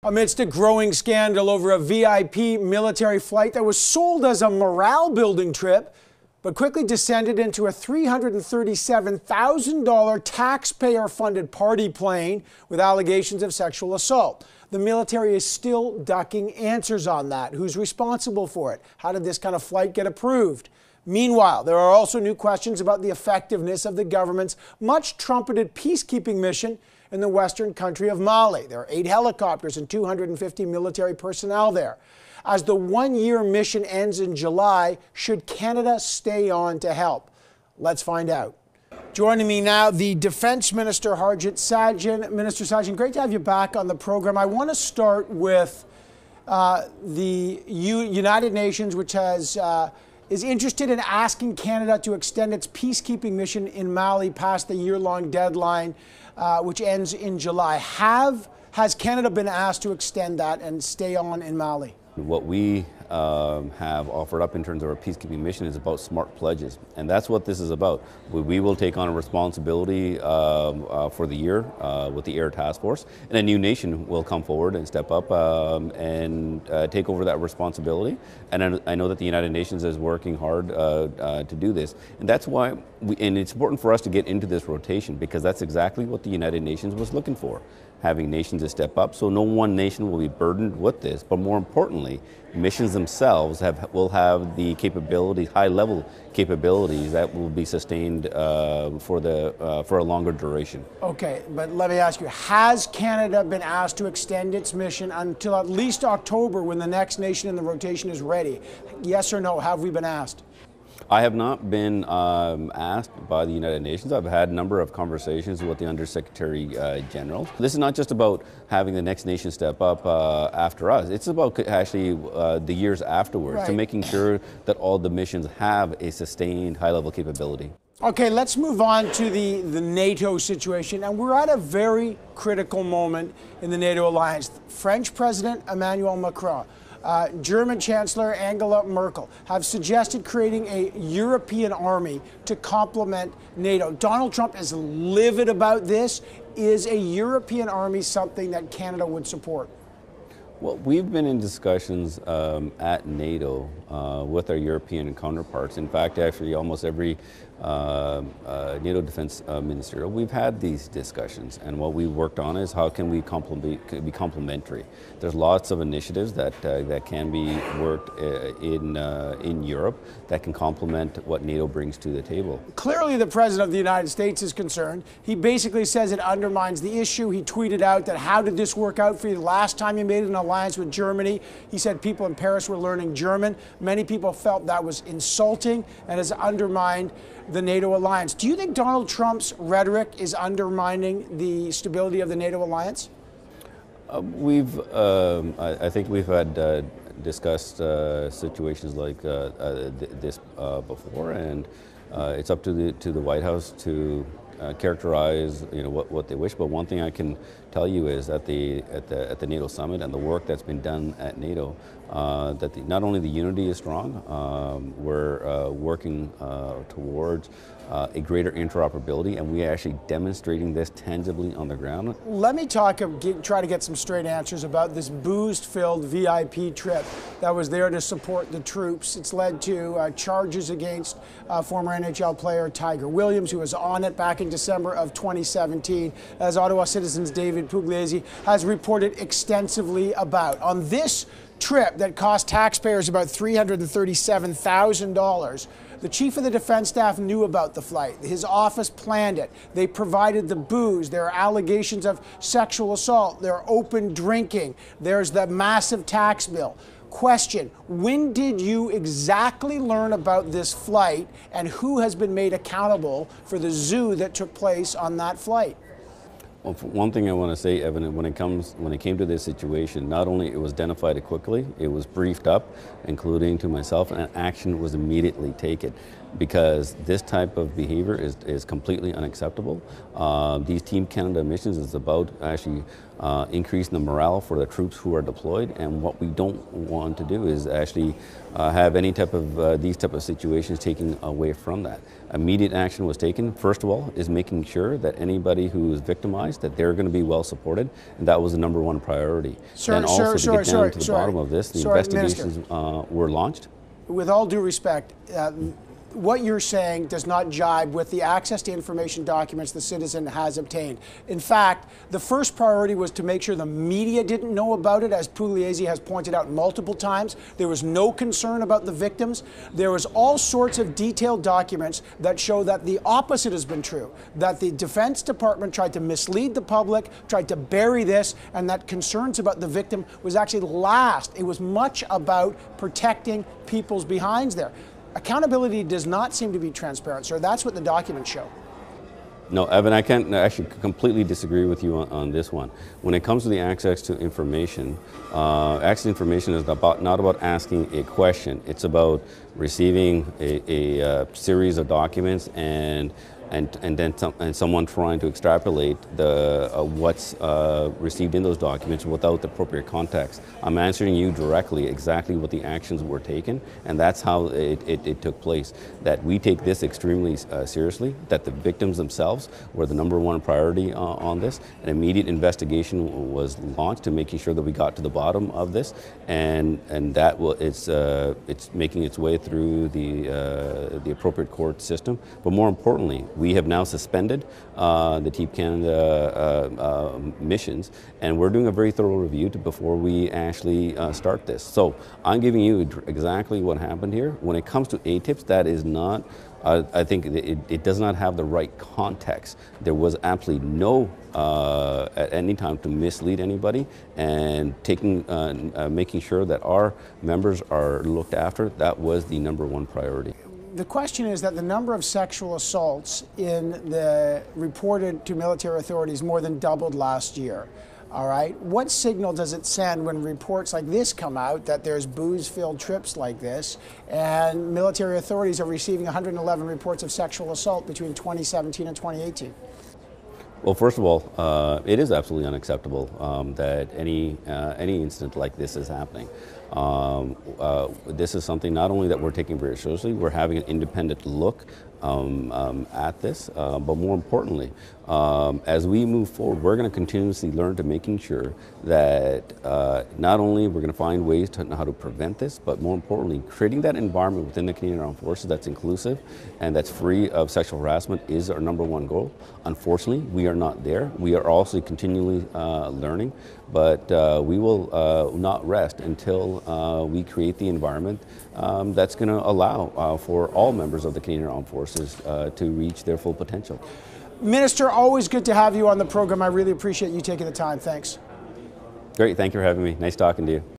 Amidst a growing scandal over a VIP military flight that was sold as a morale-building trip, but quickly descended into a $337,000 taxpayer-funded party plane with allegations of sexual assault. The military is still ducking answers on that. Who's responsible for it? How did this kind of flight get approved? Meanwhile, there are also new questions about the effectiveness of the government's much-trumpeted peacekeeping mission in the western country of Mali. There are 8 helicopters and 250 military personnel there. As the one-year mission ends in July, should Canada stay on to help? Let's find out. Joining me now, the Defence Minister Harjit Sajjan. Minister Sajjan, great to have you back on the program. I want to start with the United Nations, which is interested in asking Canada to extend its peacekeeping mission in Mali past the year-long deadline, which ends in July. Has Canada been asked to extend that and stay on in Mali? What we have offered up in terms of our peacekeeping mission is about smart pledges, and that's what this is about. We will take on a responsibility for the year with the Air Task Force, and a new nation will come forward and step up and take over that responsibility. And I know that the United Nations is working hard to do this, and that's why and it's important for us to get into this rotation, because that's exactly what the United Nations was looking for. Having nations to step up, so no one nation will be burdened with this, but more importantly, missions themselves will have the capabilities, high-level capabilities that will be sustained for a longer duration. Okay, but let me ask you: has Canada been asked to extend its mission until at least October, when the next nation in the rotation is ready? Yes or no? Have we been asked? I have not been asked by the United Nations. I've had a number of conversations with the Undersecretary General. This is not just about having the next nation step up after us. It's about actually the years afterwards, right, to making sure that all the missions have a sustained high-level capability. Okay, let's move on to the NATO situation. And we're at a very critical moment in the NATO alliance. French President Emmanuel Macron, German Chancellor Angela Merkel have suggested creating a European army to complement NATO. Donald Trump is livid about this. Is a European army something that Canada would support? Well, we've been in discussions at NATO with our European counterparts. In fact, actually, almost every NATO defense ministerial, we've had these discussions, and what we've worked on is how can we be complementary. There's lots of initiatives that can be worked in Europe that can complement what NATO brings to the table. Clearly, the President of the United States is concerned. He basically says it undermines the issue. He tweeted out that, how did this work out for you the last time you made an alliance with Germany? He said people in Paris were learning German. Many people felt that was insulting and has undermined the NATO alliance. Do you think Donald Trump's rhetoric is undermining the stability of the NATO alliance? I think we've had discussed situations like this before, and it's up to the White House to characterize, what they wish. But one thing I can tell you is that at the NATO summit and the work that's been done at NATO, that not only the unity is strong, we're working towards a greater interoperability, and we are actually demonstrating this tangibly on the ground. Let me try to get some straight answers about this booze-filled VIP trip that was there to support the troops. It's led to charges against former NHL player Tiger Williams, who was on it back in December of 2017, as Ottawa Citizen's David Pugliese has reported extensively about. On this trip that cost taxpayers about $337,000, the chief of the defense staff knew about the flight. His office planned it. They provided the booze. There are allegations of sexual assault. There are open drinking. There's the massive tax bill. Question: when did you exactly learn about this flight, and who has been made accountable for the zoo that took place on that flight? Well, one thing I want to say, Evan, when it came to this situation, not only it was identified quickly, it was briefed up, including to myself, and action was immediately taken. because this type of behavior is completely unacceptable. These Team Canada missions is about actually increasing the morale for the troops who are deployed, and what we don't want to do is actually have any type of these type of situations taken away from that. Immediate action was taken. First of all, is making sure that anybody who is victimized, that they're going to be well supported, and that was the #1 priority. Then also to get down to the bottom of this, the investigations were launched. With all due respect, what you're saying does not jibe with the access to information documents the citizen has obtained. In fact, the first priority was to make sure the media didn't know about it, as Pugliese has pointed out multiple times. There was no concern about the victims. There was all sorts of detailed documents that show that the opposite has been true, that the Defense Department tried to mislead the public, tried to bury this, and that concerns about the victim was actually last. It was much about protecting people's behinds there. Accountability does not seem to be transparent, sir. That's what the documents show. No, Evan, I can't actually completely disagree with you on this one. When it comes to the access to information, access to information is not about asking a question. It's about receiving a series of documents and someone trying to extrapolate what's received in those documents without the appropriate context. I'm answering you directly exactly what the actions were taken, and that's how it took place. That we take this extremely seriously, that the victims themselves were the #1 priority on this. An immediate investigation was launched to making sure that we got to the bottom of this, and that it's making its way through the appropriate court system. But more importantly, we have now suspended the Team Canada missions, and we're doing a very thorough review before we actually start this. So I'm giving you exactly what happened here. When it comes to ATIPs, that is not, I think it does not have the right context. There was absolutely no, at any time, to mislead anybody, and making sure that our members are looked after. That was the #1 priority. The question is that the number of sexual assaults reported to military authorities more than doubled last year. All right. What signal does it send when reports like this come out, that there's booze-filled trips like this, and military authorities are receiving 111 reports of sexual assault between 2017 and 2018? Well, first of all, it is absolutely unacceptable that any incident like this is happening. This is something not only that we're taking very seriously, we're having an independent look at this, but more importantly, as we move forward, we're going to continuously learn to making sure that not only we're going to find ways to know how to prevent this, but more importantly, creating that environment within the Canadian Armed Forces that's inclusive and that's free of sexual harassment is our #1 goal. Unfortunately, we are not there. We are also continually learning, but we will not rest until we create the environment that's going to allow for all members of the Canadian Armed Forces to reach their full potential. Minister, always good to have you on the program. I really appreciate you taking the time. Thanks. Great. Thank you for having me. Nice talking to you.